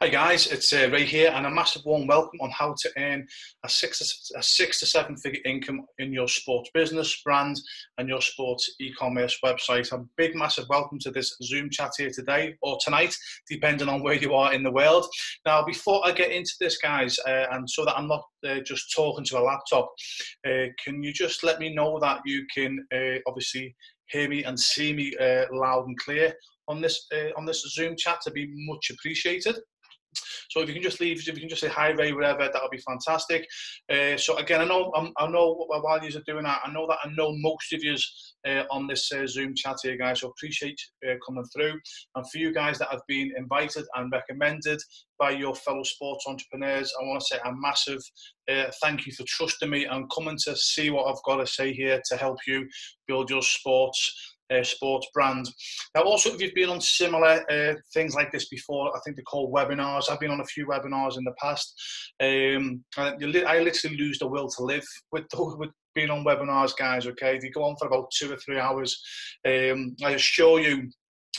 Hi guys, it's Ray here, and a massive warm welcome on how to earn a six to seven figure income in your sports business, brand, and your sports e-commerce website. A big massive welcome to this Zoom chat here today or tonight, depending on where you are in the world. Now, before I get into this, guys, and so that I'm not just talking to a laptop, can you just let me know that you can obviously hear me and see me loud and clear on this Zoom chat? To be much appreciated. So if you can just leave, if you can just say hi, Ray, wherever, that'll be fantastic. So again, I know while you're doing that, I know most of you on this Zoom chat here, guys. So appreciate coming through. And for you guys that have been invited and recommended by your fellow sports entrepreneurs, I want to say a massive thank you for trusting me and coming to see what I've got to say here to help you build your sports brand. Now, also, if you've been on similar things like this before, I think they're called webinars. I've been on a few webinars in the past. I literally lose the will to live with being on webinars, guys. Okay, they go on for about 2 or 3 hours. I assure you,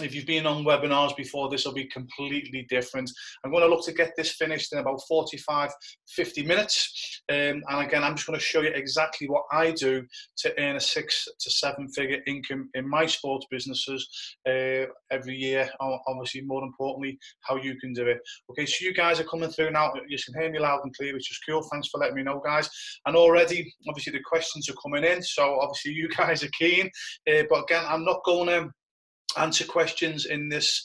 if you've been on webinars before, this will be completely different. I'm going to look to get this finished in about 45, 50 minutes. And again, I'm just going to show you exactly what I do to earn a 6 to 7 figure income in my sports businesses every year. Obviously, more importantly, how you can do it. Okay, so you guys are coming through now. You can hear me loud and clear, which is cool. Thanks for letting me know, guys. And already, obviously, the questions are coming in. So obviously, you guys are keen. But again, I'm not going to answer questions in this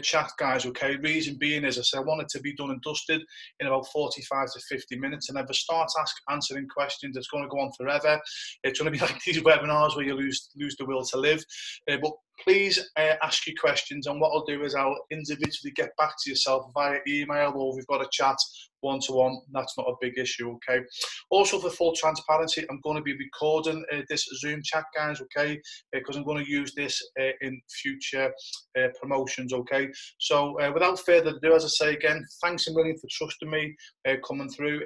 chat, guys. Okay, reason being, as I said, I want it to be done and dusted in about 45 to 50 minutes, and if I start answering questions, it's going to go on forever. It's going to be like these webinars where you lose the will to live. But please ask your questions, and what I'll do is I'll individually get back to yourself via email, or if we've got a chat one-to-one. That's not a big issue. Okay, also, for full transparency, I'm going to be recording this Zoom chat, guys, okay, because I'm going to use this in future promotions. Okay, so without further ado, as I say again, thanks a million for trusting me coming through.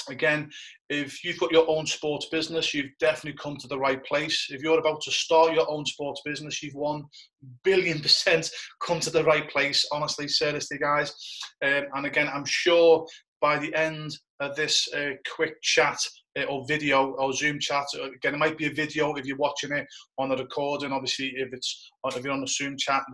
Again, if you've got your own sports business, you've definitely come to the right place. If you're about to start your own sports business, you've 1,000,000,000% come to the right place. Honestly, seriously, guys. And again, I'm sure by the end of this quick chat or video or Zoom chat, again, it might be a video if you're watching it on the recording. Obviously, if you're on the Zoom chat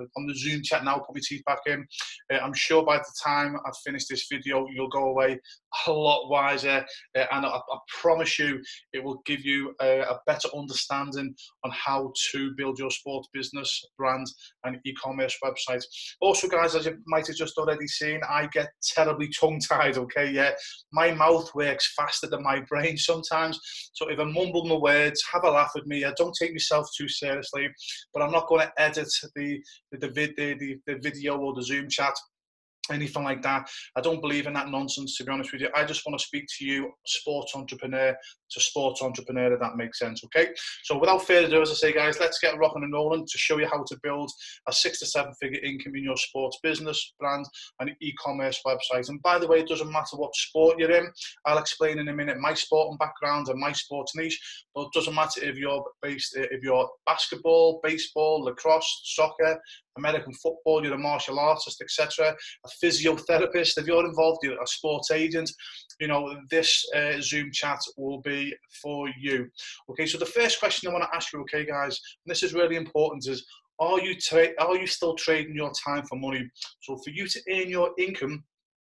now, put your teeth back in. I'm sure by the time I've finished this video, you'll go away a lot wiser, and I promise you, it will give you a better understanding on how to build your sports business, brand, and e-commerce website. Also, guys, as you might have just already seen, I get terribly tongue-tied. Okay, yeah, my mouth works faster than my brain sometimes. So if I mumble my words, have a laugh with me. I don't take myself too seriously, but I'm not going to edit the video or the Zoom chat, anything like that. I don't believe in that nonsense, to be honest with you. I just want to speak to you, sports entrepreneur to sports entrepreneur, if that makes sense. Okay, so without further ado, as I say, guys, let's get rocking and rolling to show you how to build a 6 to 7 figure income in your sports business, brand, and e-commerce website. And by the way, it doesn't matter what sport you're in. I'll explain in a minute my sporting background and my sports niche, but it doesn't matter if you're basketball, baseball, lacrosse, soccer, American football, you're a martial artist, etc., a physiotherapist. If you're involved, you're a sports agent, you know, this Zoom chat will be for you. Okay, so the first question I want to ask you, okay, guys, and this is really important, is are you still trading your time for money? So for you to earn your income,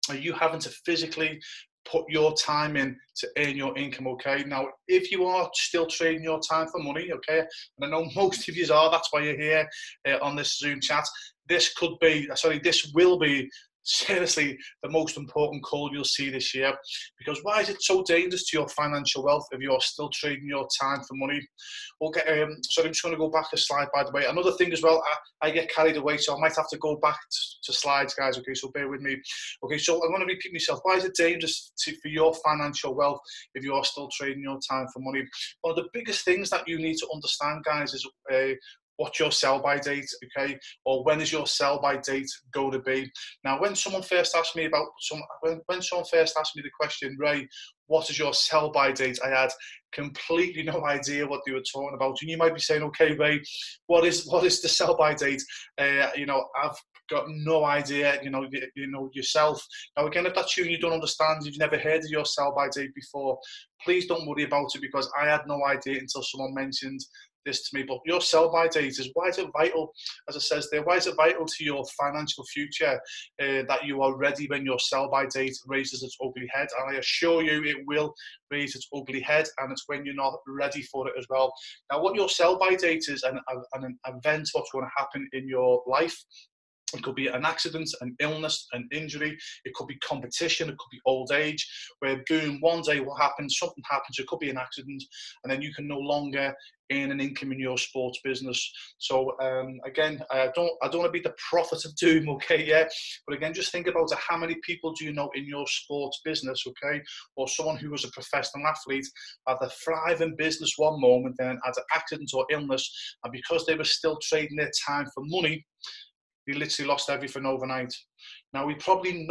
are you having to physically put your time in to earn your income? Okay, now if you are still trading your time for money, okay, and I know most of you are, that's why you're here on this Zoom chat, this will be seriously the most important call you'll see this year. Because why is it so dangerous to your financial wealth if you're still trading your time for money? Okay, so I'm just going to go back a slide, by the way. Another thing as well, I get carried away, so I might have to go back to slides, guys. Okay, so bear with me. Okay, so I'm going to repeat myself. Why is it dangerous for your financial wealth if you are still trading your time for money? One of the biggest things that you need to understand, guys, is what's your sell by date, okay? Or when is your sell by date going to be? Now, when someone first asked me the question, Ray, what is your sell by date? I had completely no idea what they were talking about. And you might be saying, okay, Ray, what is the sell by date? You know, I've got no idea, yourself. Now, again, if that's you and you don't understand, you've never heard of your sell-by date before, please don't worry about it, because I had no idea until someone mentioned this to me. But your sell-by date is, why is it vital, as it says there, why is it vital to your financial future that you are ready when your sell-by date raises its ugly head? And I assure you it will raise its ugly head, and it's when you're not ready for it as well. Now, what your sell-by date is, an event, what's going to happen in your life. It could be an accident, an illness, an injury. It could be competition. It could be old age, where boom, one day what happens, something happens. It could be an accident, and then you can no longer earn an income in your sports business. So again, I don't want to be the prophet of doom, okay? Yeah, but again, just think about it. How many people do you know in your sports business, okay, or someone who was a professional athlete, had a thriving business one moment, then had an accident or illness, and because they were still trading their time for money, he literally lost everything overnight. Now, we probably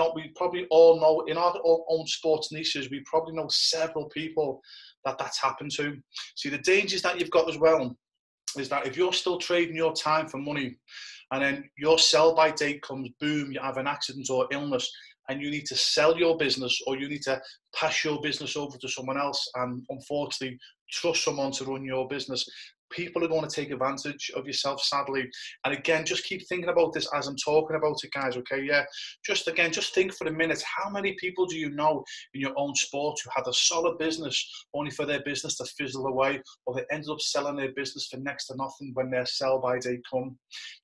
all know in our own sports niches, we probably know several people that that's happened to. See, the dangers that you've got as well is that if you're still trading your time for money, and then your sell-by date comes, boom, you have an accident or illness, and you need to sell your business, or you need to pass your business over to someone else, and unfortunately trust someone to run your business, people are going to take advantage of yourself, sadly. And again, just keep thinking about this as I'm talking about it, guys, okay? Yeah, just think for a minute, how many people do you know in your own sport who had a solid business only for their business to fizzle away, or they ended up selling their business for next to nothing when their sell-by date come?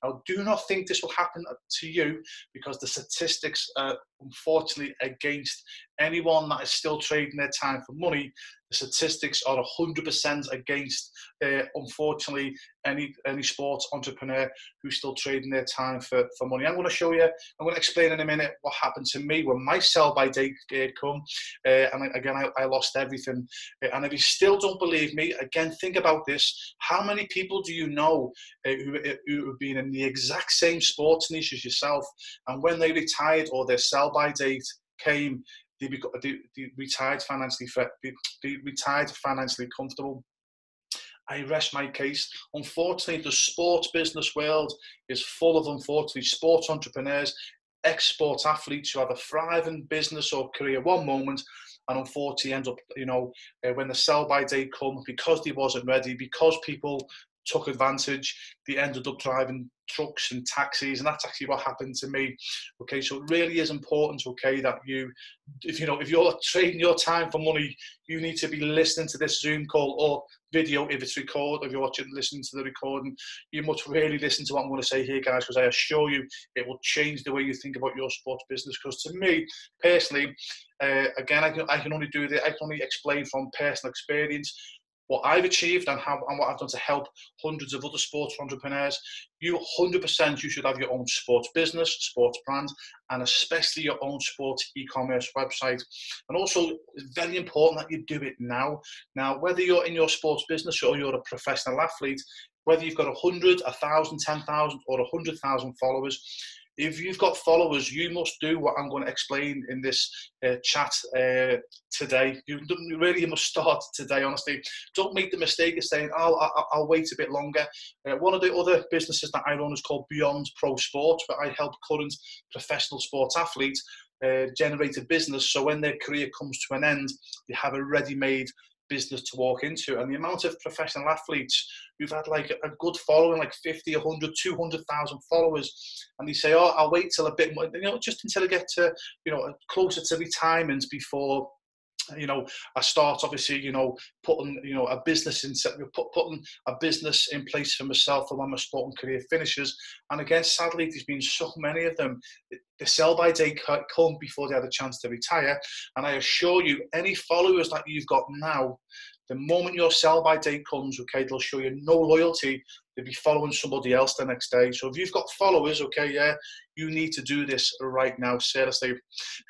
Now, do not think this will happen to you, because the statistics are unfortunately against anyone that is still trading their time for money. The statistics are 100% against, unfortunately, any sports entrepreneur who's still trading their time for money. I'm going to show you, I'm going to explain in a minute what happened to me when my sell-by date come, and again, I lost everything. And if you still don't believe me, again, think about this. How many people do you know who have been in the exact same sports niche as yourself, and when they retired or their sell-by date came, they retired financially comfortable? I rest my case. Unfortunately, the sports business world is full of, unfortunately, sports entrepreneurs, ex-sport athletes who have a thriving business or career one moment, and unfortunately end up, when the sell-by date come, because they wasn't ready, because people took advantage, they ended up driving trucks and taxis, and that's actually what happened to me. Okay, so it really is important, okay, that if you're trading your time for money, you need to be listening to this Zoom call or video if it's recorded. If you're listening to the recording, you must really listen to what I'm going to say here, guys, because I assure you it will change the way you think about your sports business. Because to me personally, again, I can only do that. I can only explain from personal experience what I've achieved and what I've done to help hundreds of other sports entrepreneurs. You 100%, you should have your own sports business, sports brand, and especially your own sports e-commerce website. And also, it's very important that you do it now. Now, whether you're in your sports business or you're a professional athlete, whether you've got 100, 1,000, 10,000, or 100,000 followers, if you've got followers, you must do what I'm going to explain in this chat today. You must start today, honestly. Don't make the mistake of saying, I'll wait a bit longer. One of the other businesses that I run is called Beyond Pro Sports, where I help current professional sports athletes generate a business, so when their career comes to an end, they have a ready-made business to walk into. And the amount of professional athletes who've had like a good following, like 50, 100, 200,000 followers, and they say, I'll wait till a bit more, just until I get to, closer to retirement before, I start obviously, putting, a business putting a business in place for myself for when my sporting career finishes. And again, sadly, there's been so many of them. The sell-by date come before they had a chance to retire. And I assure you, any followers that you've got now, the moment your sell-by date comes, okay, they'll show you no loyalty. They'll be following somebody else the next day. So if you've got followers, okay, yeah, you need to do this right now, seriously.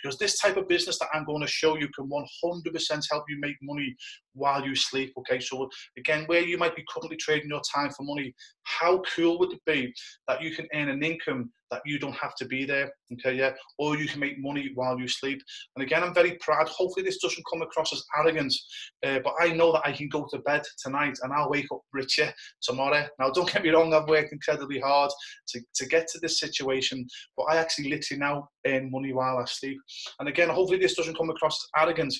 Because this type of business that I'm going to show you can 100% help you make money while you sleep, okay? So again, where you might be currently trading your time for money, how cool would it be that you can earn an income that you don't have to be there, okay, yeah? Or you can make money while you sleep. And again, I'm very proud. Hopefully this doesn't come across as arrogant, but I know that I can go to bed tonight and I'll wake up richer tomorrow. Now, don't get me wrong, I've worked incredibly hard to get to this situation, but I actually literally now earn money while I sleep. And again, hopefully this doesn't come across as arrogant,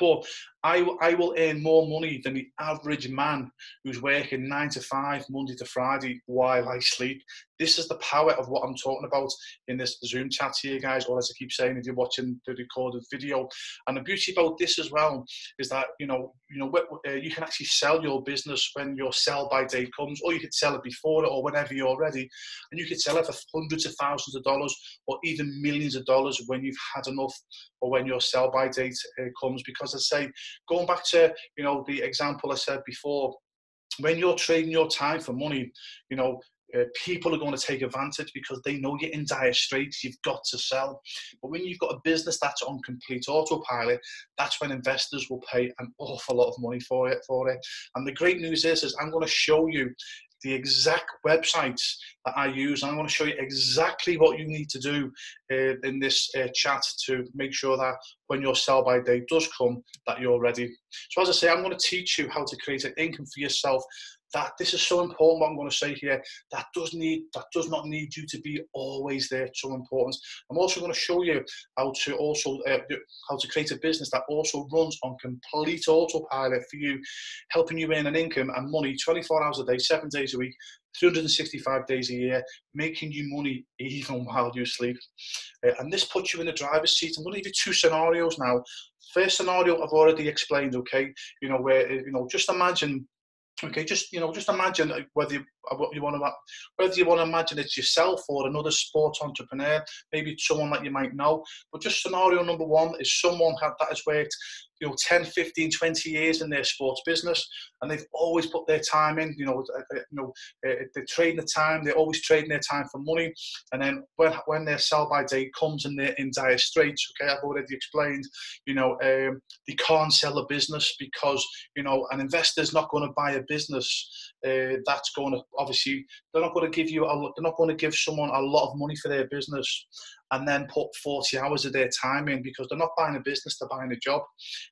but I will earn more money than the average man who's working 9 to 5, Monday to Friday, while I sleep. This is the power of what I'm talking about in this Zoom chat here, guys, or as I keep saying, if you're watching the recorded video. And the beauty about this as well is that, you can actually sell your business when your sell-by date comes, or you could sell it before it, or whenever you're ready. And you could sell it for hundreds of thousands of dollars, or even millions of dollars when you've had enough, or when your sell-by date comes. Because I say, going back to, the example I said before, when you're trading your time for money, people are going to take advantage because they know you're in dire straits. You've got to sell. But when you've got a business that's on complete autopilot, that's when investors will pay an awful lot of money for it. And the great news is I'm going to show you the exact websites that I use. And I'm going to show you exactly what you need to do in this chat to make sure that when your sell-by date does come, that you're ready. So as I say, I'm going to teach you how to create an income for yourself. That this is so important, what I'm going to say here, that does not need you to be always there. It's so important. I'm also going to show you how to create a business that also runs on complete autopilot for you, helping you earn an income and money 24 hours a day, 7 days a week, 365 days a year, making you money even while you sleep. And this puts you in the driver's seat. I'm going to give you 2 scenarios now. First scenario I've already explained, okay, where, just imagine. Okay, just imagine whether you want to imagine it's yourself or another sports entrepreneur, maybe someone that you might know. But just scenario number 1 is someone that has worked 10, 15, 20 years in their sports business, and they've always put their time in. They're trading the time. They're always trading their time for money. And then when their sell-by date comes and they're in dire straits, okay, I've already explained. They can't sell a business because an investor's not going to buy a business that's going to, obviously, they're not going to give someone a lot of money for their business and then put 40 hours of their time in, because they're not buying a business, they're buying a job.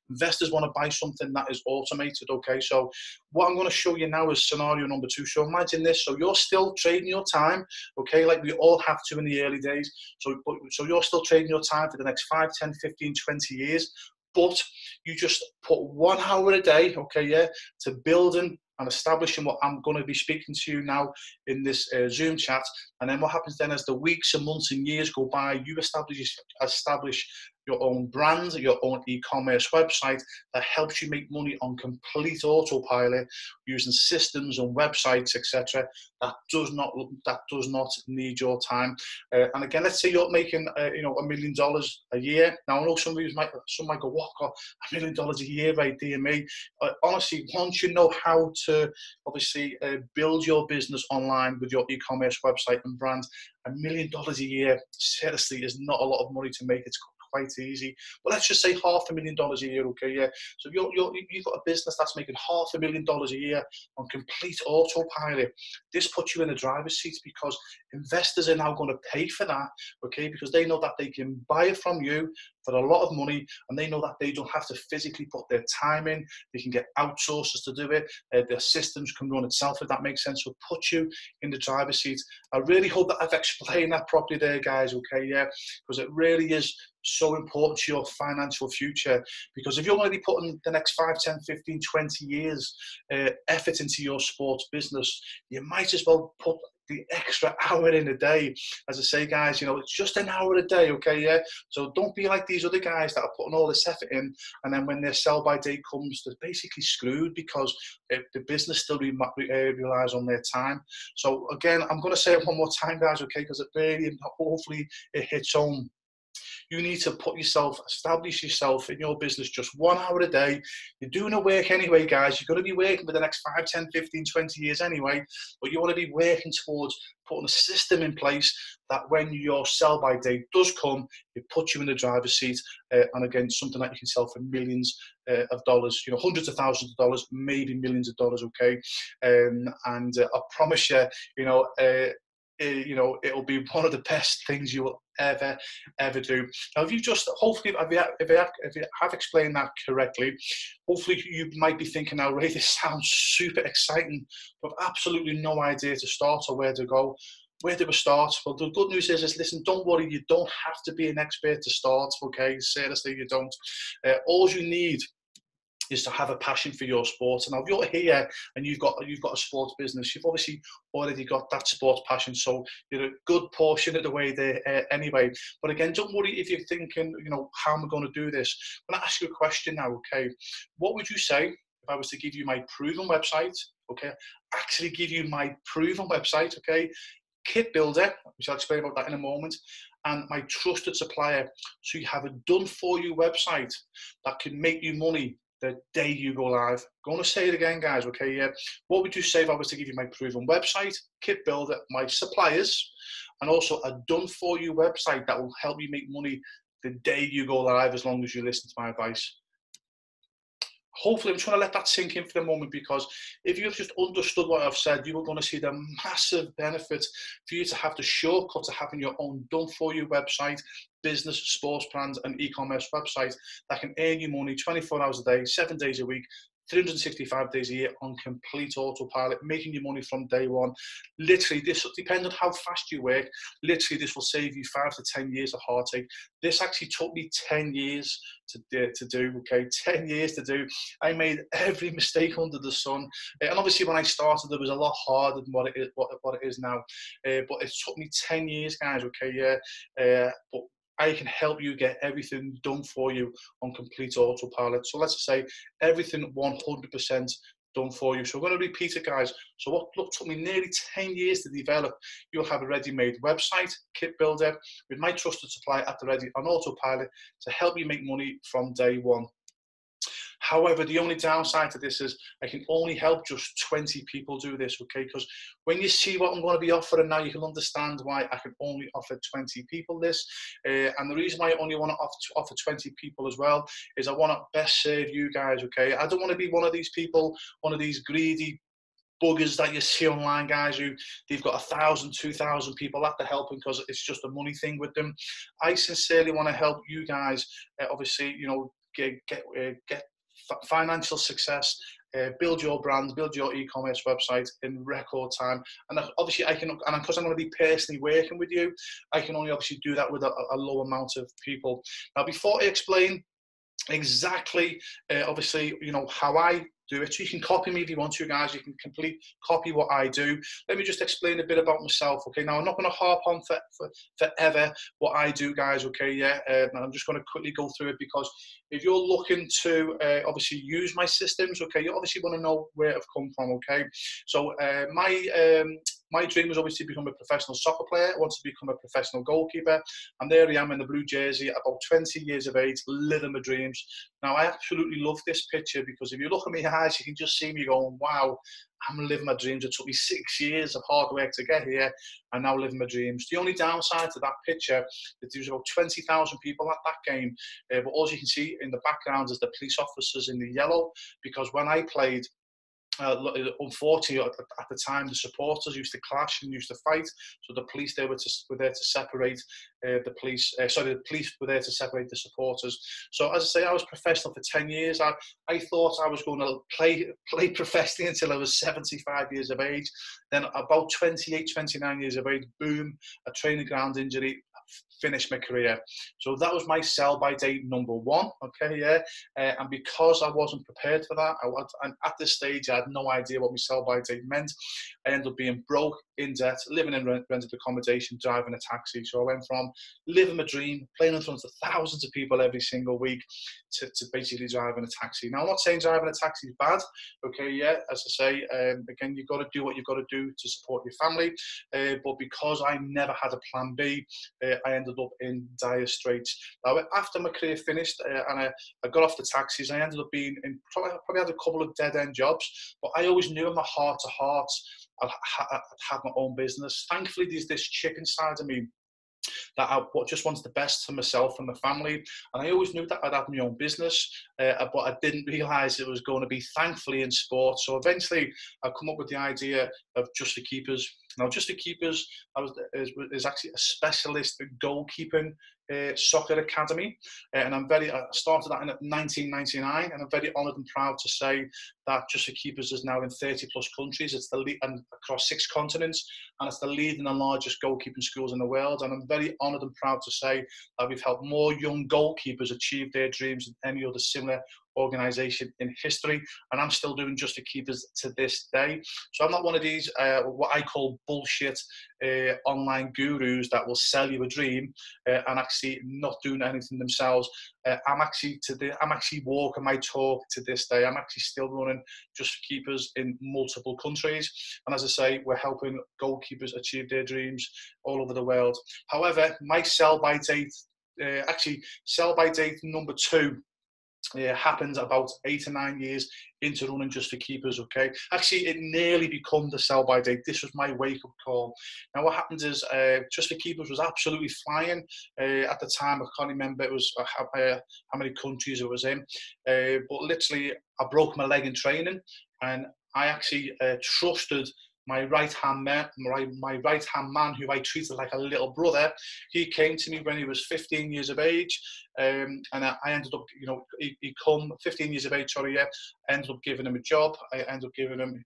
Investors want to buy something that is automated, okay? So what I'm going to show you now is scenario number 2. So imagine this. So you're still trading your time, okay, like we all have to in the early days. So you're still trading your time for the next 5, 10, 15, 20 years, but you just put 1 hour a day, okay, yeah, to building and establishing what I'm going to be speaking to you now in this Zoom chat. And then what happens then as the weeks and months and years go by, you establish your own brand, your own e-commerce website that helps you make money on complete autopilot using systems and websites, etc. That does not need your time. And again, let's say you're making $1 million a year. Now I know some might go, what, God, $1 million a year, right? Dear me. Honestly, once you know how to obviously build your business online with your e-commerce website and brand, $1 million a year seriously is not a lot of money to make. It's quite easy. But let's just say $500,000 a year, okay? Yeah. So you've got a business that's making $500,000 a year on complete autopilot. This puts you in the driver's seat because investors are now going to pay for that, okay? Because they know that they can buy it from you for a lot of money, and they know that they don't have to physically put their time in. They can get outsourcers to do it. Their systems can run itself, if that makes sense. So put you in the driver's seat. I really hope that I've explained that properly there, guys, okay? Yeah, because it really is so important to your financial future. Because if you're going to be putting the next 5, 10, 15, 20 years effort into your sports business, you might as well put the extra hour in a day. As I say, guys, it's just an hour a day, okay? Yeah. So don't be like these other guys that are putting all this effort in, and then when their sell-by date comes, they're basically screwed because the business still relies on their time. So again, I'm going to say it one more time, guys, okay? Because it really, hopefully, it hits home. You need to establish yourself in your business just 1 hour a day. You're doing the work anyway, guys. You're going to be working for the next 5, 10, 15, 20 years anyway, but you want to be working towards putting a system in place that when your sell-by date does come, it puts you in the driver's seat. And again, something that you can sell for millions of dollars, hundreds of thousands of dollars, maybe millions of dollars, okay? And I promise you, you know, it'll be one of the best things you will ever do. Now, if you just, hopefully, if you have explained that correctly, hopefully you might be thinking now, Ray, this sounds super exciting, but absolutely no idea to start or where to go. Where do we start? Well, the good news is listen, don't worry, you don't have to be an expert to start, okay? Seriously, you don't. All you need is to have a passion for your sport. And now if you're here and you've got a sports business, you've obviously already got that sports passion, so you're a good portion of the way there anyway. But again, don't worry if you're thinking, you know, how am I going to do this? I'm going to ask you a question now, okay? What would you say if I was to give you my proven website, okay? Actually give you my proven website, okay? Kit builder, which I'll explain about that in a moment, and my trusted supplier. So you have a done-for-you website that can make you money the day you go live. I'm going to say it again, guys, okay? Yeah. What would you say if I was to give you my proven website, kit builder, my suppliers, and also a done-for-you website that will help you make money the day you go live, as long as you listen to my advice? Hopefully, I'm trying to let that sink in for the moment, because if you've just understood what I've said, you are going to see the massive benefit for you to have the shortcut to having your own done-for-you website, business, sports brand, and e-commerce website that can earn you money 24 hours a day, 7 days a week, 365 days a year on complete autopilot, making you money from day one. Literally, this depends on how fast you work. Literally, this will save you 5 to 10 years of heartache. This actually took me 10 years to do, okay? 10 years to do. I made every mistake under the sun. And obviously, when I started, it was a lot harder than what it is now. But it took me 10 years, guys, okay? Yeah. But I can help you get everything done for you on complete autopilot. So let's say everything 100% done for you. So I'm going to repeat it, guys. So what took me nearly 10 years to develop, you'll have a ready-made website, kit builder, with my trusted supplier at the ready on autopilot to help you make money from day one. However, the only downside to this is I can only help just 20 people do this, okay? Because when you see what I'm going to be offering now, you can understand why I can only offer 20 people this. And the reason why I only want to offer 20 people as well is I want to best serve you guys, okay? I don't want to be one of these people, one of these greedy buggers that you see online, guys, who they've got 1,000, 2,000 people at the helping because it's just a money thing with them. I sincerely want to help you guys, obviously, you know, get financial success, build your brand, build your e-commerce website in record time. And obviously I can, and because I'm going to be personally working with you, I can only obviously do that with a low amount of people. Now, before I explain exactly, obviously, you know, how I do it, so you can copy me if you want to, guys. You can copy what I do. Let me just explain a bit about myself, okay? Now, I'm not going to harp on forever what I do, guys, okay? Yeah, I'm just going to quickly go through it, because if you're looking to obviously use my systems, okay, you obviously want to know where I've come from, okay? So my dream was obviously to become a professional soccer player. I wanted to become a professional goalkeeper. And there I am in the blue jersey, about 20 years of age, living my dreams. Now, I absolutely love this picture, because if you look at my eyes, you can just see me going, wow, I'm living my dreams. It took me 6 years of hard work to get here, and now living my dreams. The only downside to that picture is there was about 20,000 people at that game. But all you can see in the background is the police officers in the yellow, because when I played, unfortunately, at the time, the supporters used to clash and used to fight. So the police were there to separate the police. The police were there to separate the supporters. So as I say, I was professional for 10 years. I thought I was going to play professionally until I was 75 years of age. Then about 28, 29 years of age, boom, a training ground injury. Finish my career. So that was my sell by date number one, okay, yeah. And because I wasn't prepared for that, and at this stage I had no idea what my sell by date meant. I ended up being broke, in debt, living in rented accommodation, driving a taxi. So I went from living my dream, playing in front of thousands of people every single week, to basically driving a taxi. Now, I'm not saying driving a taxi is bad, okay, yeah, as I say, again, you've got to do what you've got to do to support your family, but because I never had a plan B, I ended up in dire straits. Now, after my career finished and I got off the taxis, I ended up being in, probably had a couple of dead-end jobs, but I always knew in my heart to heart I'd have my own business. Thankfully, there's this chick inside of me that I just wants the best for myself and my family. And I always knew that I'd have my own business, but I didn't realise it was going to be, thankfully, in sport. So eventually I come up with the idea of Just for Keepers. Now, Just for Keepers is actually a specialist goalkeeping soccer academy, and I started that in 1999, and I'm very honoured and proud to say that Just for Keepers is now in 30 plus countries. It's the lead and across 6 continents, and it's the leading and largest goalkeeping schools in the world. And I'm very honoured and proud to say that we've helped more young goalkeepers achieve their dreams than any other similar organisation in history, and I'm still doing Just for Keepers to this day. So I'm not one of these what I call bullshit online gurus that will sell you a dream and actually not doing anything themselves. I'm actually walking my talk to this day. I'm actually still running Just for Keepers in multiple countries, and as I say, we're helping goalkeepers achieve their dreams all over the world. However, my sell by date number 2 happened about 8 or 9 years into running Just for Keepers, okay? Actually, it nearly became the sell by date. This was my wake-up call. Now, what happened is Just for Keepers was absolutely flying. At the time, I can't remember how many countries it was in, but literally, I broke my leg in training, and I actually trusted my right-hand man, who I treated like a little brother. He came to me when he was 15 years of age, and I ended up, he come 15 years of age, sorry, yeah, ended up giving him a job. I ended up giving him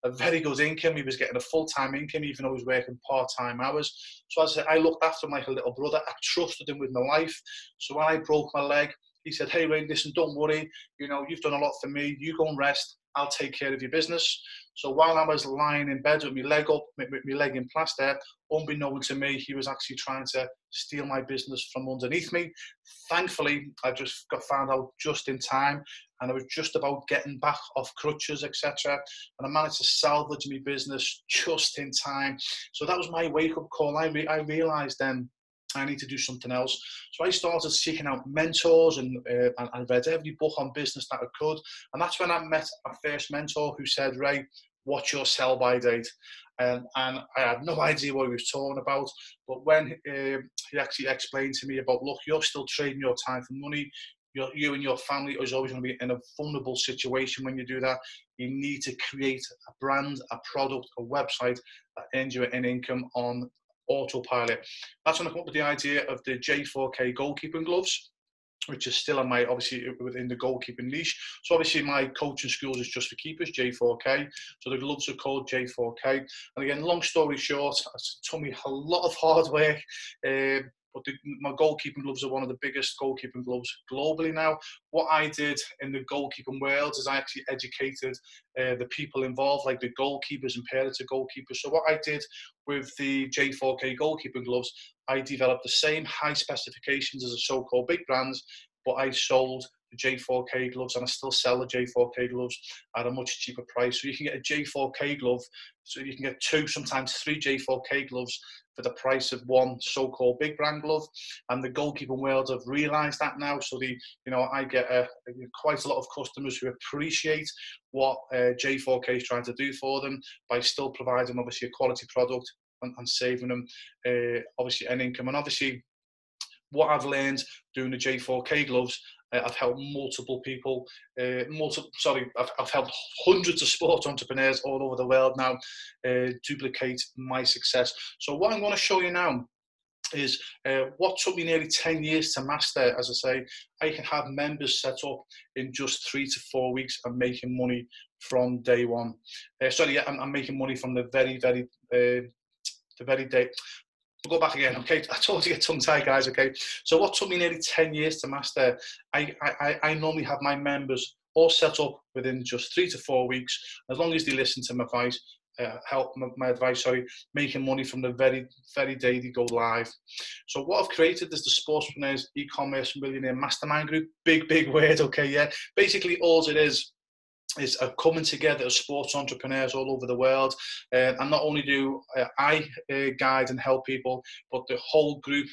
a very good income. He was getting a full-time income, even though he was working part-time hours. So as I said, I looked after him like a little brother. I trusted him with my life. So when I broke my leg, he said, "Hey, Ray, listen, don't worry. You've done a lot for me. You go and rest. I'll take care of your business." So while I was lying in bed with my leg up, with my leg in plaster, unbeknown to me, he was actually trying to steal my business from underneath me. Thankfully, I just got found out just in time, and I was just about getting back off crutches, etc. And I managed to salvage my business just in time. So that was my wake-up call. I realised then I need to do something else. So I started seeking out mentors, and I read every book on business that I could. And that's when I met my first mentor, who said, "Ray, what's your sell by date?" And I had no idea what he was talking about. But when he actually explained to me about, look, you're still trading your time for money. You and your family is always going to be in a vulnerable situation when you do that. You need to create a brand, a product, a website that earns you an income on autopilot. That's when I come up with the idea of the J4K goalkeeping gloves, which is still obviously within the goalkeeping niche. So obviously my coaching schools is Just for Keepers, J4K. So the gloves are called J4K. And again, long story short, it took me a lot of hard work. But my goalkeeping gloves are one of the biggest goalkeeping gloves globally now. What I did in the goalkeeping world is I actually educated the people involved, like the goalkeepers and parents of goalkeepers. So what I did with the J4K goalkeeping gloves, I developed the same high specifications as the so-called big brands, but I sold the J4K gloves, and I still sell the J4K gloves at a much cheaper price. So you can get a J4K glove, so you can get 2, sometimes 3 J4K gloves for the price of one so-called big brand glove. And the goalkeeping world have realised that now. So I get quite a lot of customers who appreciate what J4K is trying to do for them by still providing obviously a quality product and saving them obviously an income. And obviously what I've learned doing the J4K gloves, I've helped multiple people, I've helped hundreds of sports entrepreneurs all over the world now duplicate my success. So what I'm going to show you now is what took me nearly 10 years to master. As I say, I can have members set up in just 3 to 4 weeks and making money from day one. I'm making money from the very day. We'll go back again, okay? I told you to get tongue-tied, guys, okay? So what took me nearly 10 years to master, I normally have my members all set up within just 3 to 4 weeks, as long as they listen to my advice, making money from the very day they go live. So what I've created is the Sportspreneurs E-commerce Millionaire Mastermind Group. Big word, okay, yeah? Basically, all it is a coming together of sports entrepreneurs all over the world. And not only do I guide and help people, but the whole group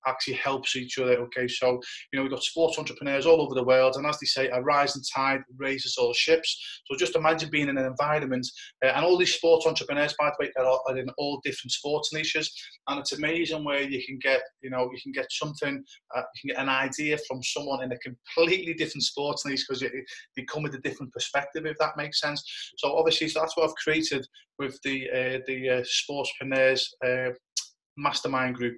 actually helps each other. Okay, so we've got sports entrepreneurs all over the world, and as they say, a rising tide raises all ships. So just imagine being in an environment, and all these sports entrepreneurs, by the way, are in all different sports niches, and it's amazing where you can get, you can get something, you can get an idea from someone in a completely different sports niche, because they come with a different perspective, if that makes sense. So obviously, that's what I've created with the sportspreneurs mastermind group.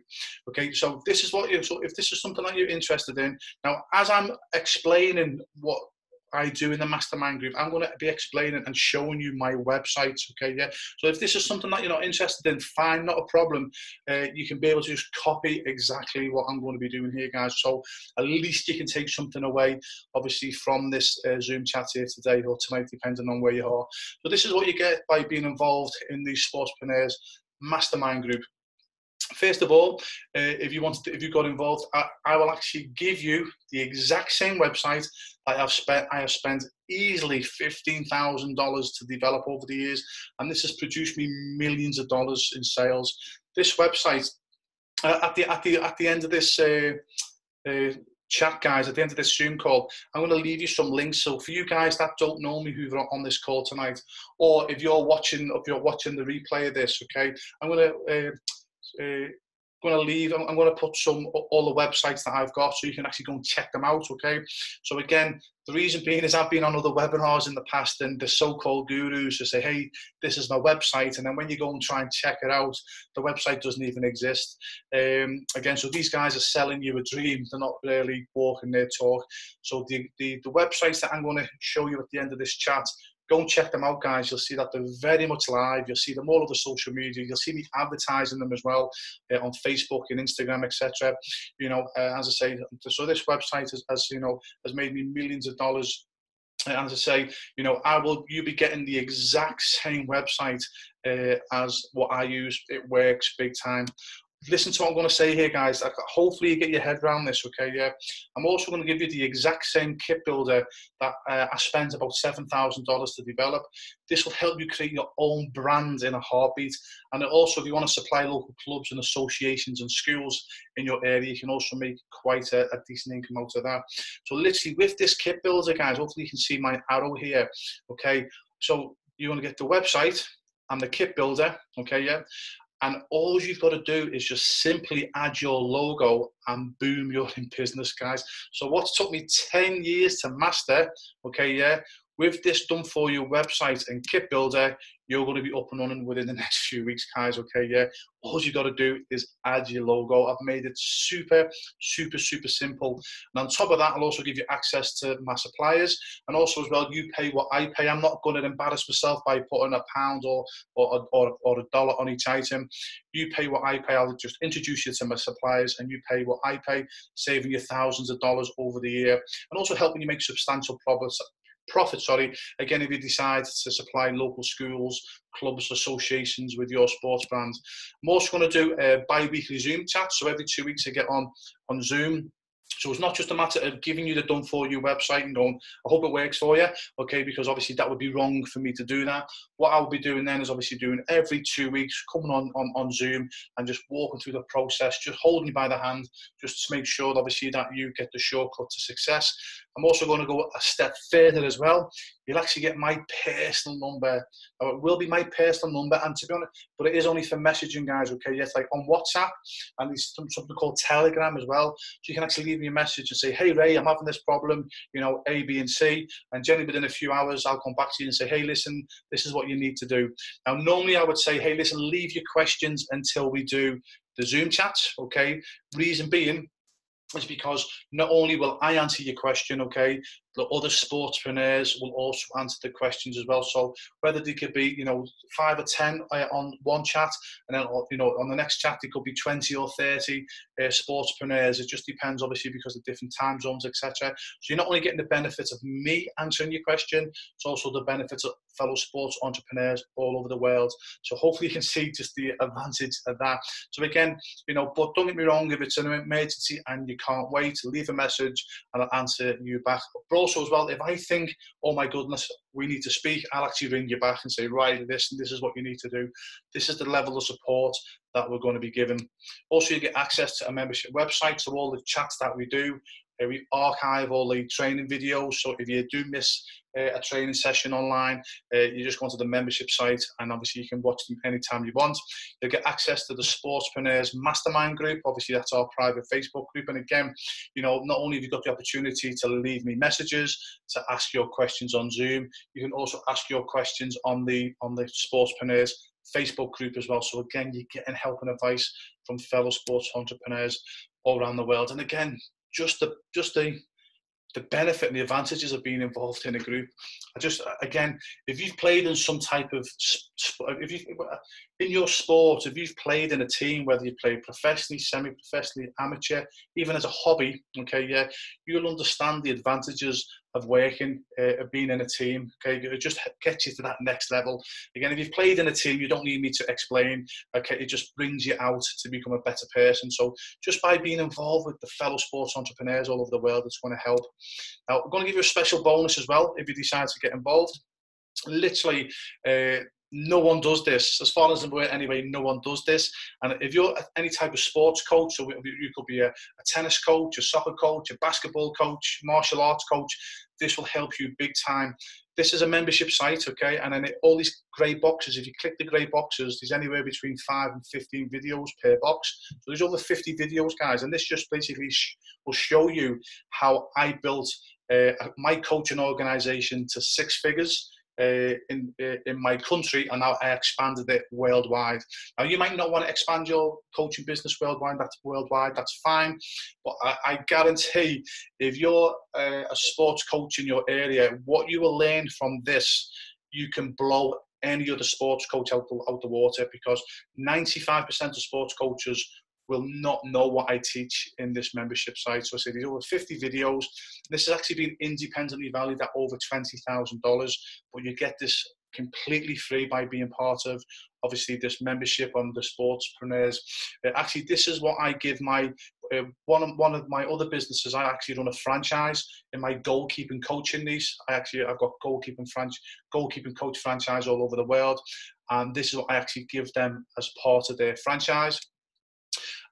Okay, so this is what so if this is something that you're interested in, now as I'm explaining what I do in the mastermind group, I'm going to be explaining and showing you my website. Okay, yeah. So if this is something that you're not interested in, fine, not a problem. You can be able to just copy exactly what I'm going to be doing here, guys. So at least you can take something away, obviously, from this Zoom chat here today or tonight, depending on where you are. So this is what you get by being involved in the Sportspreneurs Mastermind Group. First of all, if you got involved, I will actually give you the exact same website that I have spent easily $15,000 to develop over the years, and this has produced me millions of dollars in sales. This website, at the end of this chat, guys, at the end of this Zoom call, I'm going to leave you some links. So for you guys that don't know me, who are on this call tonight, or if you're watching the replay of this, okay, I'm going to I'm going to put all the websites that I've got, so you can actually go and check them out. Okay, so again, the reason being is I've been on other webinars in the past, and the so-called gurus who say, hey, this is my website, and then when you go and try and check it out, the website doesn't even exist. Again, so these guys are selling you a dream, they're not really walking their talk. So the websites that I'm going to show you at the end of this chat, go and check them out, guys. You'll see that they're very much live. You'll see them all over social media. You'll see me advertising them as well on Facebook and Instagram, etc. As I say, so this website has made me millions of dollars. And as I say, you'll be getting the exact same website as what I use. It works big time. Listen to what I'm going to say here, guys. Hopefully you get your head around this, okay? Yeah. I'm also going to give you the exact same kit builder that I spent about $7,000 to develop. This will help you create your own brand in a heartbeat. And also, if you want to supply local clubs and associations and schools in your area, you can also make quite a decent income out of that. So literally, with this kit builder, guys, hopefully you can see my arrow here, okay? So you're going to get the website and the kit builder, okay, yeah? And all you've got to do is just simply add your logo, and boom, you're in business, guys. So what took me 10 years to master, okay, yeah, with this done for you website and kit builder, you're going to be up and running within the next few weeks, guys, okay, yeah. All you got to do is add your logo. I've made it super, super, super simple. And on top of that, I'll also give you access to my suppliers. And also as well, you pay what I pay. I'm not going to embarrass myself by putting a pound or a dollar on each item. You pay what I pay. I'll just introduce you to my suppliers, and you pay what I pay, saving you thousands of dollars over the year, and also helping you make substantial profits, again, if you decide to supply local schools, clubs, associations with your sports brand. I'm also going to do bi-weekly Zoom chats, so every 2 weeks I get on Zoom. So it's not just a matter of giving you the done for you website and going, I hope it works for you, okay, because obviously that would be wrong for me to do that. What I'll be doing then is obviously doing every 2 weeks, coming on Zoom and just walking through the process, just holding you by the hand, just to make sure obviously that you get the shortcut to success. I'm also going to go a step further as well. You'll actually get my personal number. Now, it will be my personal number, and to be honest, but it is only for messaging, guys, okay? Yes, like on WhatsApp, and there's something called Telegram as well. So you can actually leave me a message and say, hey, Ray, I'm having this problem, A, B, and C. And generally within a few hours, I'll come back to you and say, hey, listen, this is what you need to do. Now, normally I would say, hey, listen, leave your questions until we do the Zoom chats, okay? Reason being is because not only will I answer your question, okay, the other sportspreneurs will also answer the questions as well. So whether they could be, 5 or 10 on one chat, and then, on the next chat, it could be 20 or 30 sportspreneurs. It just depends, obviously, because of different time zones, etc. So you're not only getting the benefits of me answering your question, it's also the benefits of fellow sports entrepreneurs all over the world. So hopefully you can see just the advantage of that. So again, but don't get me wrong, if it's an emergency and you can't wait, leave a message and I'll answer you back. But also as well, if I think, oh my goodness, we need to speak, I'll actually ring you back and say, right, this is what you need to do. This is the level of support that we're going to be given. Also, you get access to a membership website, so all the chats that we do, we archive all the training videos. So if you do miss a training session online, you just go onto the membership site, and obviously you can watch them anytime you want. You'll get access to the Sportspreneurs Mastermind group. Obviously, that's our private Facebook group. And again, you know, not only have you got the opportunity to leave me messages, to ask your questions on Zoom, you can also ask your questions on the Sportspreneurs Facebook group as well. So again, you're getting help and advice from fellow sports entrepreneurs all around the world. And again, just the benefit and the advantages of being involved in a group. Again, if you've played in some type of, in your sport, if you've played in a team, whether you play professionally, semi-professionally, amateur, even as a hobby, okay, yeah, you'll understand the advantages of working, of being in a team, okay, it just gets you to that next level. Again, if you've played in a team, you don't need me to explain, okay, it just brings you out to become a better person. So just by being involved with the fellow sports entrepreneurs all over the world, it's going to help. Now, I'm going to give you a special bonus as well if you decide to get involved. Literally, no one does this. As far as I'm aware anyway, no one does this. And if you're any type of sports coach, so you could be a tennis coach, a soccer coach, a basketball coach, martial arts coach, this will help you big time. This is a membership site, okay? And then all these grey boxes, if you click the grey boxes, there's anywhere between 5 and 15 videos per box. So there's over 50 videos, guys. And this just basically will show you how I built my coaching organization to 6 figures in my country, and now I expanded it worldwide. Now, you might not want to expand your coaching business worldwide, that's fine, but I guarantee if you're a sports coach in your area, what you will learn from this, you can blow any other sports coach out the water, because 95% of sports coaches will not know what I teach in this membership site. So I say there's over 50 videos. This has actually been independently valued at over $20,000, but you get this completely free by being part of, obviously, this membership on the Sportspreneurs. Actually, this is what I give my one of my other businesses. I actually run a franchise in my goalkeeping coaching niche. I've got goalkeeping coach franchise all over the world, and this is what I actually give them as part of their franchise.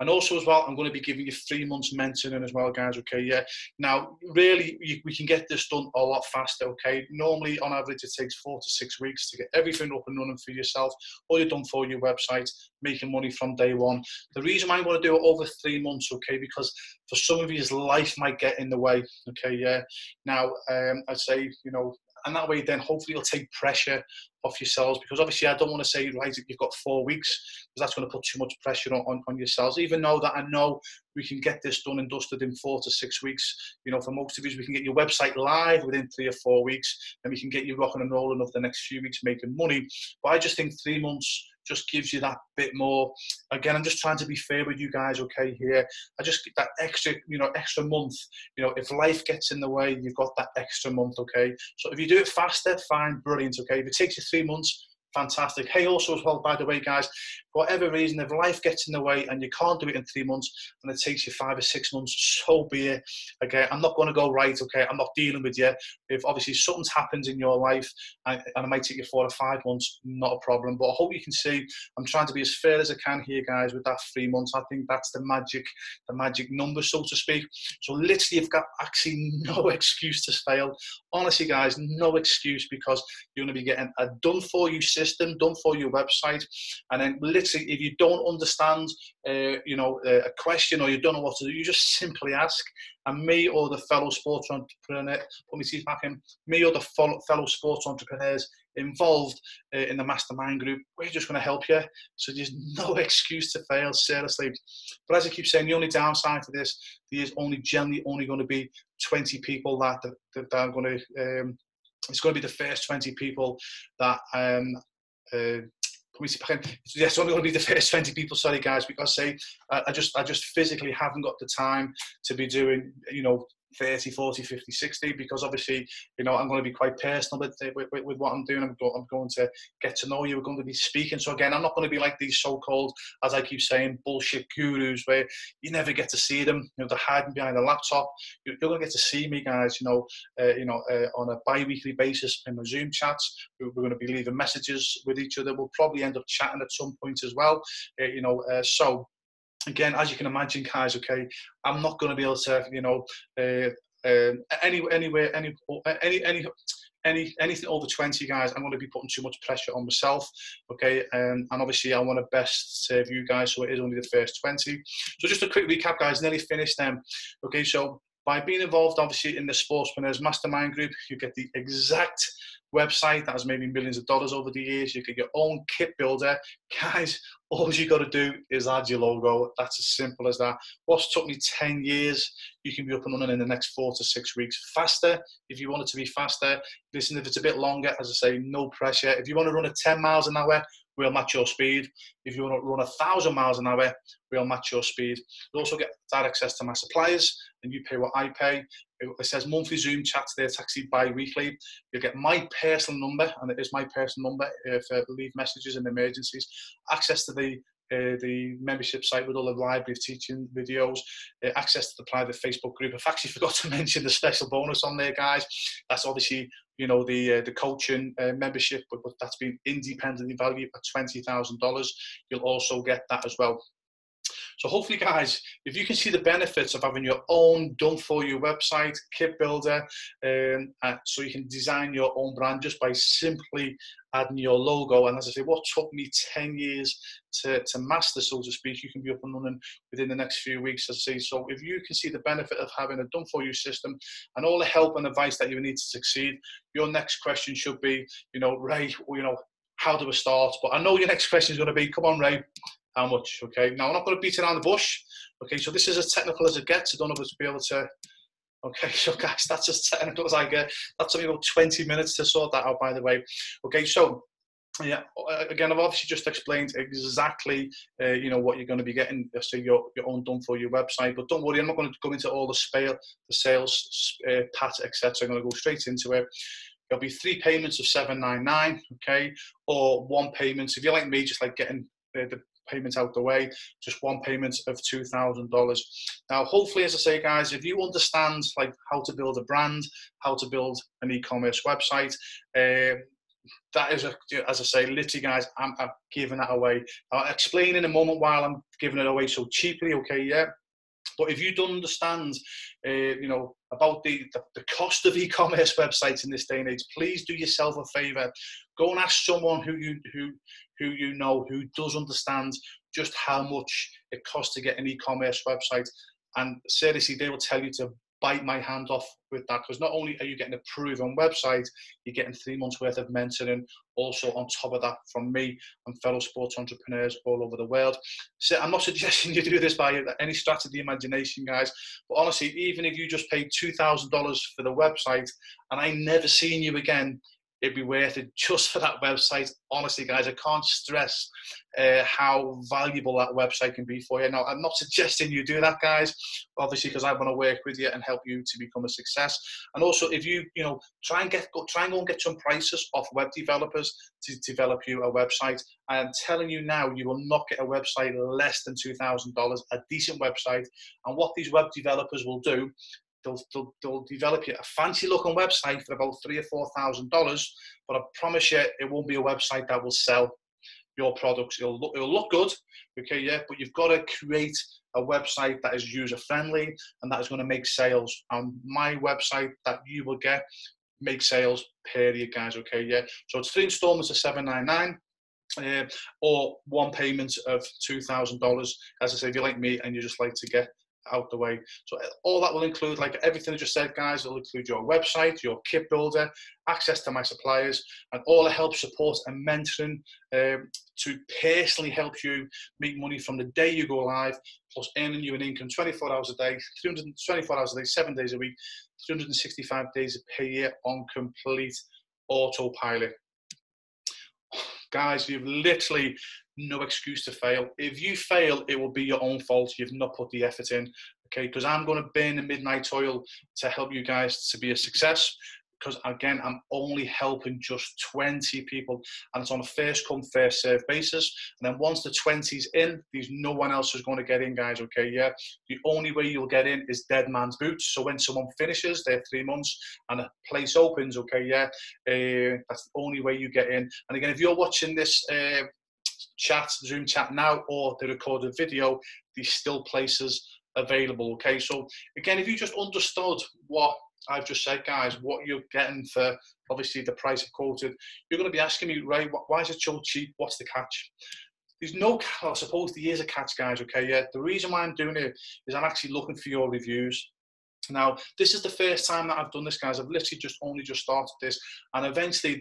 And also as well, I'm going to be giving you 3 months mentoring as well, guys, okay, yeah. Now, really, we can get this done a lot faster, okay. Normally, on average, it takes 4 to 6 weeks to get everything up and running for yourself, all you've done for your website, making money from day one. The reason why I want to do it over 3 months, okay, because for some of you, life might get in the way, okay, yeah. Now, I'd say, you know, and that way then hopefully you'll take pressure off yourselves, because obviously I don't want to say, right, you've got 4 weeks, because that's going to put too much pressure on yourselves, even though that I know we can get this done and dusted in 4 to 6 weeks. You know, for most of you, we can get your website live within 3 or 4 weeks, and we can get you rocking and rolling over the next few weeks making money. But I just think 3 months just gives you that bit more. Again, I'm just trying to be fair with you guys, okay, here. I just get that extra month. You know, if life gets in the way, you've got that extra month, okay? So if you do it faster, fine, brilliant, okay? If it takes you 3 months, fantastic. Hey, also as well, by the way, guys, for whatever reason, if life gets in the way and you can't do it in 3 months and it takes you 5 or 6 months, so be it. Okay, I'm not going to go, right, okay, I'm not dealing with you. If obviously something's happens in your life and it might take you 4 or 5 months, not a problem. But I hope you can see I'm trying to be as fair as I can here, guys, with that 3 months. I think that's the magic number, so to speak. So literally, you've got actually no excuse to fail. Honestly, guys, no excuse, because you're going to be getting a done-for-you system, done-for-you website, and then literally, if you don't understand, a question, or you don't know what to do, you just simply ask, and me or the fellow sports entrepreneur, put me teeth back in, me or the fellow sports entrepreneurs involved in the mastermind group, we're just going to help you. So there's no excuse to fail, seriously. But as I keep saying, the only downside to this, there's generally only going to be 20 people that are going to, it's going to be the first 20 people that, it's only going to be the first 20 people, sorry guys, because I just physically haven't got the time to be doing, 30, 40, 50, 60, because obviously, you know, I'm going to be quite personal with what I'm doing. I'm going to get to know you. We're going to be speaking. So again, I'm not going to be like these so-called, as I keep saying, bullshit gurus where you never get to see them. You know, they're hiding behind a laptop. You're going to get to see me, guys, on a bi-weekly basis in the Zoom chats. We're going to be leaving messages with each other. We'll probably end up chatting at some point as well. So again, as you can imagine, guys, okay, I'm not going to be able to, anything over 20, guys, I'm going to be putting too much pressure on myself, okay, and obviously I want to best serve you guys, so it is only the first 20. So just a quick recap, guys, nearly finished them, okay. So by being involved, obviously, in the Sportspreneurs Mastermind Group, you get the exact website that has made me millions of dollars over the years. You get your own kit builder. Guys, all you got to do is add your logo. That's as simple as that. What's took me 10 years, you can be up and running in the next 4 to 6 weeks. Faster, if you want it to be faster. Listen, if it's a bit longer, as I say, no pressure. If you want to run at 10 miles an hour, we'll match your speed. If you want to run 1,000 miles an hour, we'll match your speed. You'll also get direct access to my suppliers, and you pay what I pay. It says monthly Zoom chats there. It's actually bi-weekly. You'll get my personal number, and it is my personal number for leave messages and emergencies. Access to the membership site with all the library of teaching videos, access to the private Facebook group. I've actually forgot to mention the special bonus on there, guys. That's obviously, you know, the coaching membership, but that's been independently valued at $20,000. You'll also get that as well. So hopefully, guys, if you can see the benefits of having your own done-for-you website, kit builder, so you can design your own brand just by simply adding your logo. And as I say, what took me 10 years to master, so to speak, you can be up and running within the next few weeks, as I say. So if you can see the benefit of having a done-for-you system and all the help and advice that you need to succeed, your next question should be, Ray, how do I start? But I know your next question is going to be, come on, Ray, how much? Okay, now I'm not going to beat around the bush. Okay, so this is as technical as it gets. I don't know if it's be able to. Okay, so guys, that's as technical as I get. That took me about 20 minutes to sort that out, by the way. Okay, so yeah, again, I've obviously just explained exactly, what you're going to be getting. So your own done-for-you website. But don't worry, I'm not going to go into all the sales pat, etc. I'm going to go straight into it. There'll be 3 payments of $799, okay, or 1 payment. If you're like me, just like getting the payment out the way, just 1 payment of $2,000. Now, hopefully, as I say, guys, if you understand like how to build a brand, how to build an e-commerce website, that is, as I say, literally, guys, I'm giving that away. I'll explain in a moment while I'm giving it away so cheaply, okay, yeah. But if you don't understand, about the cost of e-commerce websites in this day and age, please do yourself a favor. Go and ask someone who does understand just how much it costs to get an e-commerce website. And seriously, they will tell you to bite my hand off with that, because not only are you getting a proven website, you're getting 3 months worth of mentoring also on top of that from me and fellow sports entrepreneurs all over the world. So I'm not suggesting you do this by any stretch of the imagination, guys, but honestly, even if you just paid $2,000 for the website and I never seen you again, it'd be worth it just for that website. Honestly, guys, I can't stress how valuable that website can be for you. Now, I'm not suggesting you do that, guys, obviously, because I want to work with you and help you to become a success. And also, if you try and go and get some prices off web developers to develop you a website. I am telling you now, you will not get a website less than $2,000, a decent website. And what these web developers will do, they'll develop you a fancy looking website for about $3,000 or $4,000, but I promise you it won't be a website that will sell your products. It'll look good, okay, yeah, but you've got to create a website that is user friendly and that is going to make sales. And my website that you will get makes sales, period, guys, okay, yeah. So it's 3 installments of $799. Or 1 payment of $2,000. As I say, if you're like me and you just like to get out the way. So all that will include, like everything I just said, guys, it'll include your website, your kit builder, access to my suppliers, and all the help, support, and mentoring to personally help you make money from the day you go live, plus earning you an income 24 hours a day, 324 hours a day, 7 days a week, 365 days per year on complete autopilot. Guys, you've literally no excuse to fail. If you fail, it will be your own fault. You've not put the effort in. okay? Because I'm going to burn the midnight oil to help you guys to be a success. Because again, I'm only helping just 20 people, and it's on a first come, first serve basis. And then once the 20's in, there's no one else is going to get in, guys. Okay, yeah. The only way you'll get in is dead man's boots. So when someone finishes their 3 months and a place opens, okay, yeah, that's the only way you get in. And again, if you're watching this Zoom chat now, or the recorded video, there's still places available. Okay, so again, if you just understood what I've just said, guys, what you're getting for obviously the price I've quoted, you're going to be asking me, Ray, why is it so cheap? What's the catch? There's no, I suppose there is a catch, guys. Okay, yeah. The reason why I'm doing it is I'm actually looking for your reviews. Now, this is the first time that I've done this, guys. I've literally only just started this, and eventually,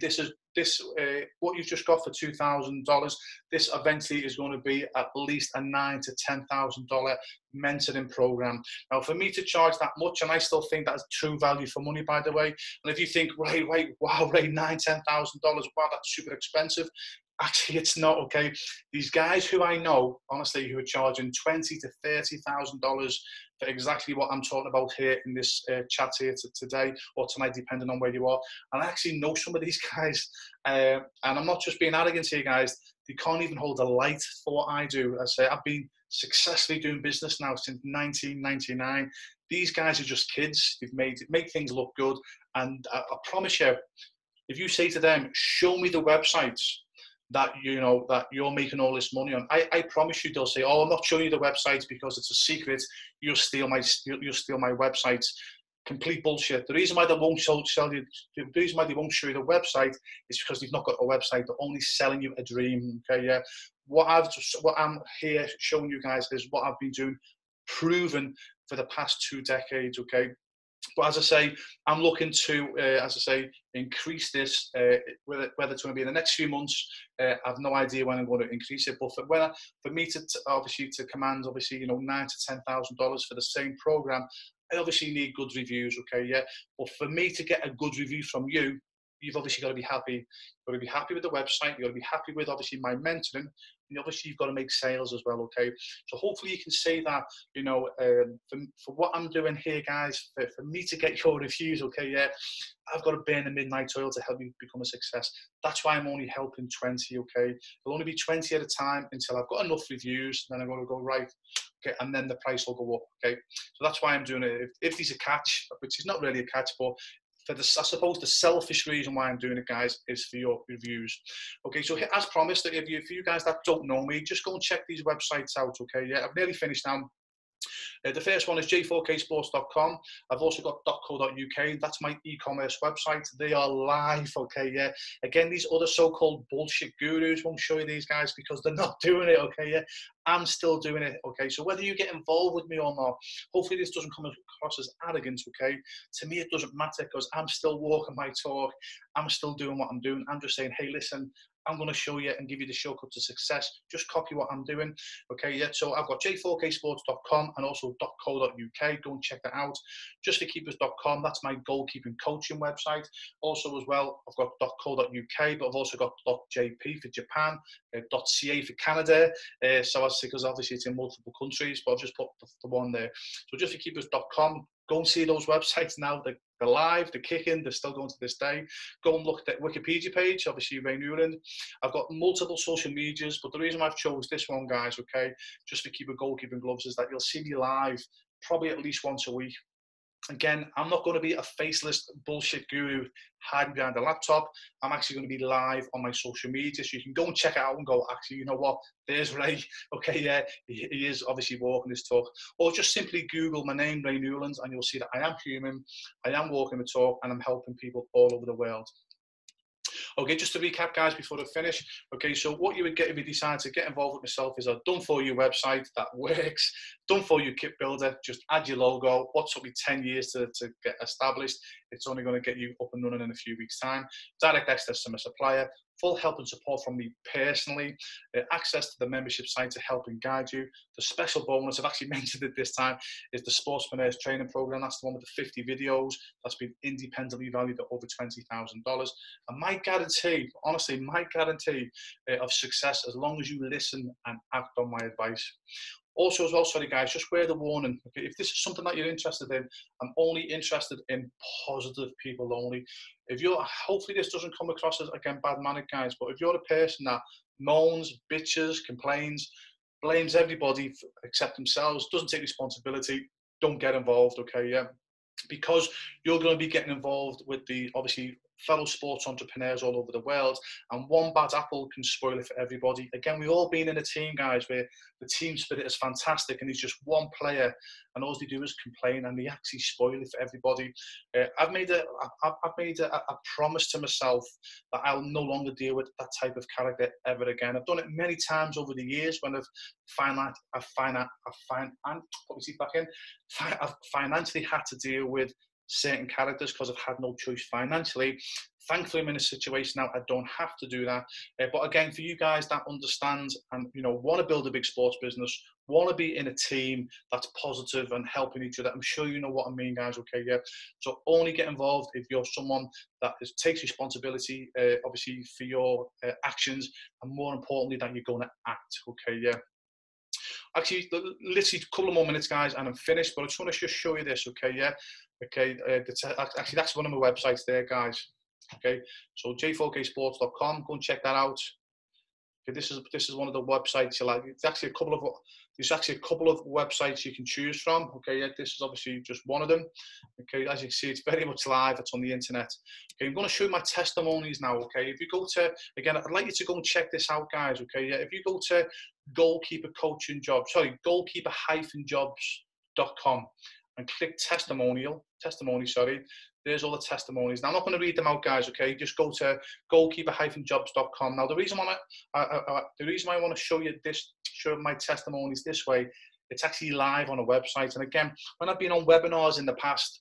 what you've just got for $2,000. This eventually is going to be at least a $9,000 to $10,000 mentoring program. Now, for me to charge that much, and I still think that's true value for money, by the way. And if you think, Ray, wow, Ray, $9,000, $10,000, wow, that's super expensive. Actually, it's not. Okay, these guys who I know, honestly, who are charging $20,000 to $30,000 for exactly what I'm talking about here in this chat here today or tonight, depending on where you are. And I actually know some of these guys, and I'm not just being arrogant here, guys. They can't even hold a light for what I do. I say I've been successfully doing business now since 1999. These guys are just kids. They've make things look good, and I promise you, if you say to them, "Show me the websites that that you're making all this money on," I promise you they'll say, "Oh, I'm not showing you the websites because it's a secret. You'll steal my websites." Complete bullshit. The reason why they won't show you the website is because they've not got a website. They're only selling you a dream. Okay, yeah. What I'm here showing you guys is what I've been doing, proven for the past 2 decades. Okay. But as I say, I'm looking to, increase this. Whether it's going to be in the next few months, I have no idea when I'm going to increase it. But for me to obviously to command $9,000 to $10,000 for the same program, I obviously need good reviews. Okay, yeah. But for me to get a good review from you, you've obviously got to be happy. You've got to be happy with the website. You've got to be happy with obviously my mentoring. And obviously you've got to make sales as well. Okay, so hopefully you can say that for what I'm doing here, guys, for me to get your reviews. Okay, yeah, I've got to burn the midnight oil to help you become a success. That's why I'm only helping 20. Okay, it'll only be 20 at a time until I've got enough reviews. Then I'm going to go right. Okay, and then the price will go up. Okay, so that's why I'm doing it. If there's a catch, which is not really a catch, but I suppose the selfish reason why I'm doing it, guys, is for your reviews. Okay, so as promised, for you guys that don't know me, just go and check these websites out. Okay, yeah, I've nearly finished now. The first one is j4ksports.com. I've also got .co.uk. That's my e-commerce website. They are live, okay, yeah. Again, these other so-called bullshit gurus won't show you these guys because they're not doing it, okay, yeah. I'm still doing it, okay. So whether you get involved with me or not, hopefully this doesn't come across as arrogance, okay. To me, it doesn't matter because I'm still walking my talk. I'm still doing what I'm doing. I'm just saying, hey, listen, I'm going to show you and give you the shortcut to success. Just copy what I'm doing. Okay, yeah. So I've got j4ksports.com and also .co.uk. Go and check that out. Justforkeepers.com. That's my goalkeeping coaching website. Also, as well, I've got .co.uk, but I've also got .jp for Japan, .ca for Canada. Because obviously it's in multiple countries, but I've just put the one there. So justforkeepers.com. Go and see those websites now. They're live, they're kicking, they're still going to this day. Go and look at the Wikipedia page, obviously Ray Newland. I've got multiple social medias, but the reason I've chose this one, guys, okay, just to keep a goalkeeping gloves, is that you'll see me live probably at least once a week. Again, I'm not going to be a faceless bullshit guru hiding behind a laptop. I'm actually going to be live on my social media, so you can go and check it out and go, actually, you know what? There's Ray. Okay, yeah, he is obviously walking his talk. Or just simply Google my name, Ray Newland, and you'll see that I am human, I am walking the talk, and I'm helping people all over the world. Okay, just to recap, guys, before I finish. Okay, so what you would get if you decide to get involved with myself is a done-for-you website that works, done-for-you kit builder, just add your logo. What took me 10 years to get established, it's only going to get you up and running in a few weeks' time. Direct access to my supplier, full help and support from me personally, access to the membership site to help and guide you. The special bonus, I've actually mentioned it this time, is the Sportsman's Training Program. That's the one with the 50 videos that's been independently valued at over $20,000. And my guarantee, honestly, my guarantee of success, as long as you listen and act on my advice. Also as well, sorry guys, just word of warning, okay, if this is something that you're interested in, I'm only interested in positive people only. If you're, hopefully this doesn't come across as, again, bad-mannered guys, but if you're a person that moans, bitches, complains, blames everybody except themselves, doesn't take responsibility, don't get involved, okay, yeah? Because you're going to be getting involved with the, obviously, fellow sports entrepreneurs all over the world, and one bad apple can spoil it for everybody. Again, we've all been in a team, guys, where the team spirit is fantastic and he's just one player and all they do is complain and they actually spoil it for everybody. I've made a promise to myself that I'll no longer deal with that type of character ever again. I've done it many times over the years when I've financially had to deal with certain characters because I've had no choice financially. Thankfully, I'm in a situation now I don't have to do that. But again, for you guys that understand and want to build a big sports business, want to be in a team that's positive and helping each other, I'm sure you know what I mean, guys. Okay, yeah. So only get involved if you're someone that takes responsibility, obviously, for your actions, and more importantly, that you're going to act. Okay, yeah. Actually, literally a couple of more minutes, guys, and I'm finished. But I just want to just show you this, okay? Yeah, okay. Actually, that's one of my websites there, guys. Okay, so j4ksports.com. Go and check that out. Okay, this is one of the websites you like. There's actually a couple of websites you can choose from. Okay, yeah, this is obviously just one of them. Okay, as you can see, it's very much live. It's on the internet. Okay, I'm going to show you my testimonies now. Okay, if you go to, again, I'd like you to go and check this out, guys. Okay, yeah, if you go to goalkeeper-jobs.com and click testimony, sorry, there's all the testimonies. Now, I'm not going to read them out, guys, okay? Just go to goalkeeper-jobs.com. Now, the reason why I want to show my testimonies this way, it's actually live on a website. And again, when I've been on webinars in the past,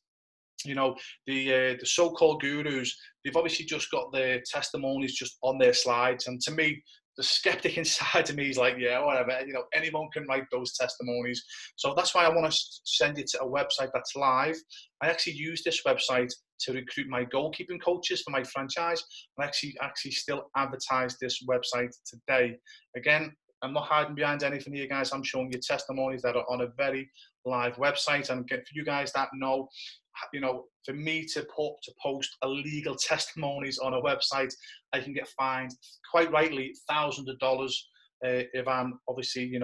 the so-called gurus, they've obviously just got their testimonies just on their slides. And to me, the skeptic inside of me is like, yeah, whatever, anyone can write those testimonies. So that's why I want to send you to a website that's live. I actually use this website to recruit my goalkeeping coaches for my franchise. And actually still advertise this website today. Again, I'm not hiding behind anything here, guys. I'm showing you testimonies that are on a very live website. And for you guys that know, for me to post illegal testimonies on a website, I can get fined, quite rightly, thousands of dollars if I'm obviously,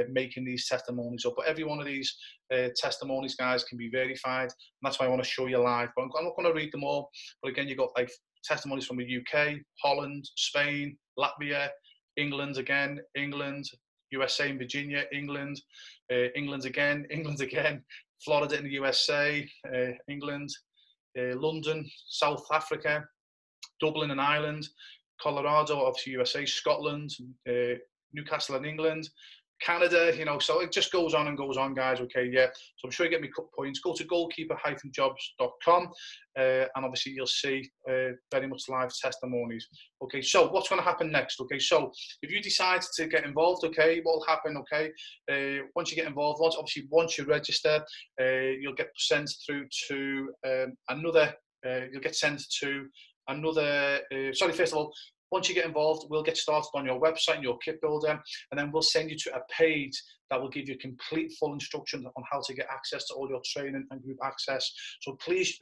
making these testimonies up. But every one of these testimonies, guys, can be verified. And that's why I want to show you live. But I'm not going to read them all. But again, you've got like testimonies from the UK, Holland, Spain, Latvia, England, USA and Virginia, England again, Florida in the USA, England, London, South Africa, Dublin and Ireland, Colorado, obviously USA, Scotland, Newcastle in England, Canada, so it just goes on and goes on, guys. Okay, yeah. So I'm sure you get me points. Go to goalkeeper-jobs.com, and obviously you'll see very much live testimonies. Okay, so what's going to happen next? Okay, so if you decide to get involved, okay, what will happen? Okay, once you get involved, once you register, you'll get sent through to another. First of all, once you get involved, we'll get started on your website and your kit builder, and then we'll send you to a page that will give you complete full instructions on how to get access to all your training and group access. So please,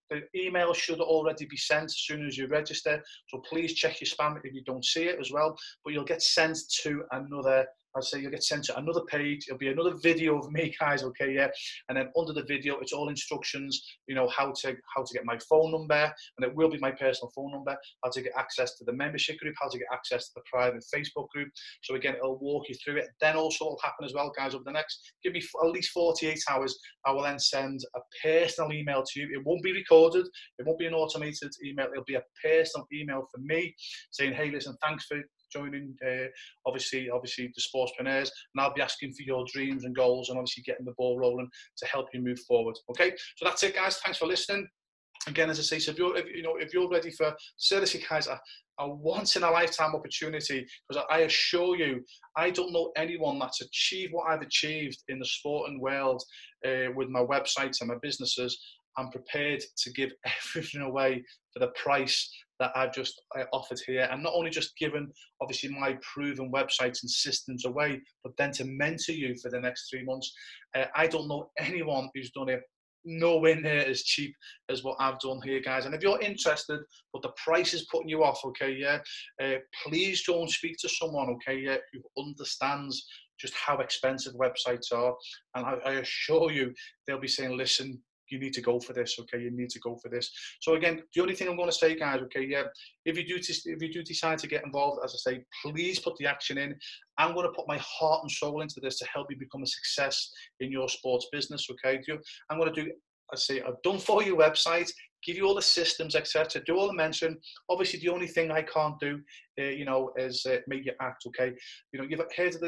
the email should already be sent as soon as you register. So please check your spam if you don't see it as well. But you'll get sent to another you'll get sent to another page. It'll be another video of me, guys, okay, yeah. And then under the video, it's all instructions, how to get my phone number, and it will be my personal phone number, how to get access to the membership group, how to get access to the private Facebook group. So again, it'll walk you through it. Then also what will happen as well, guys, over the next, give me at least 48 hours, I will then send a personal email to you. It won't be recorded. It won't be an automated email. It'll be a personal email from me saying, hey, listen, thanks for joining obviously the sportspreneurs, and I'll be asking for your dreams and goals and obviously getting the ball rolling to help you move forward. Okay, so that's it, guys. Thanks for listening. Again, as I say, so if you're ready for, seriously, guys, a once in a lifetime opportunity, because I assure you, I don't know anyone that's achieved what I've achieved in the sporting world with my websites and my businesses. I'm prepared to give everything away for the price that I've just offered here, and not only just given obviously my proven websites and systems away, but then to mentor you for the next 3 months. I don't know anyone who's done it nowhere near as cheap as what I've done here, guys. And if you're interested, but the price is putting you off, okay, yeah, please go and speak to someone, okay, yeah, who understands just how expensive websites are. And I assure you, they'll be saying, listen, you need to go for this, okay? You need to go for this. So again, the only thing I'm going to say, guys, okay, yeah, if you do decide to get involved, as I say, please put the action in. I'm going to put my heart and soul into this to help you become a success in your sports business, okay? I'm going to do, I say, I've done for your website, give you all the systems, etc. Do all the mention. Obviously, the only thing I can't do, is make you act. Okay, you've heard of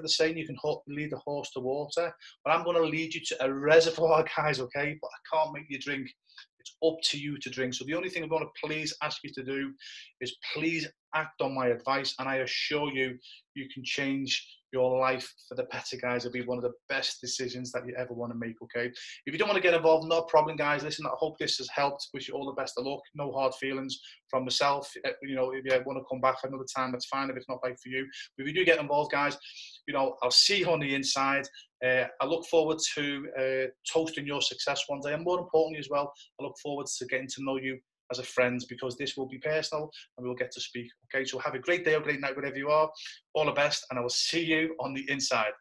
the saying, you can lead a horse to water, but I'm going to lead you to a reservoir, guys. Okay, but I can't make you drink. It's up to you to drink. So the only thing I'm going to please ask you to do is please act on my advice, and I assure you, you can change your life for the better, guys. It'll be one of the best decisions that you ever want to make, okay? If you don't want to get involved, no problem, guys. Listen, I hope this has helped. Wish you all the best of luck. No hard feelings from myself. If you want to come back another time, that's fine if it's not right for you. But if you do get involved, guys, I'll see you on the inside. I look forward to toasting your success one day. And more importantly as well, I look forward to getting to know you as a friend, because this will be personal and we'll get to speak. Okay, so have a great day or great night wherever you are. All the best, and I will see you on the inside.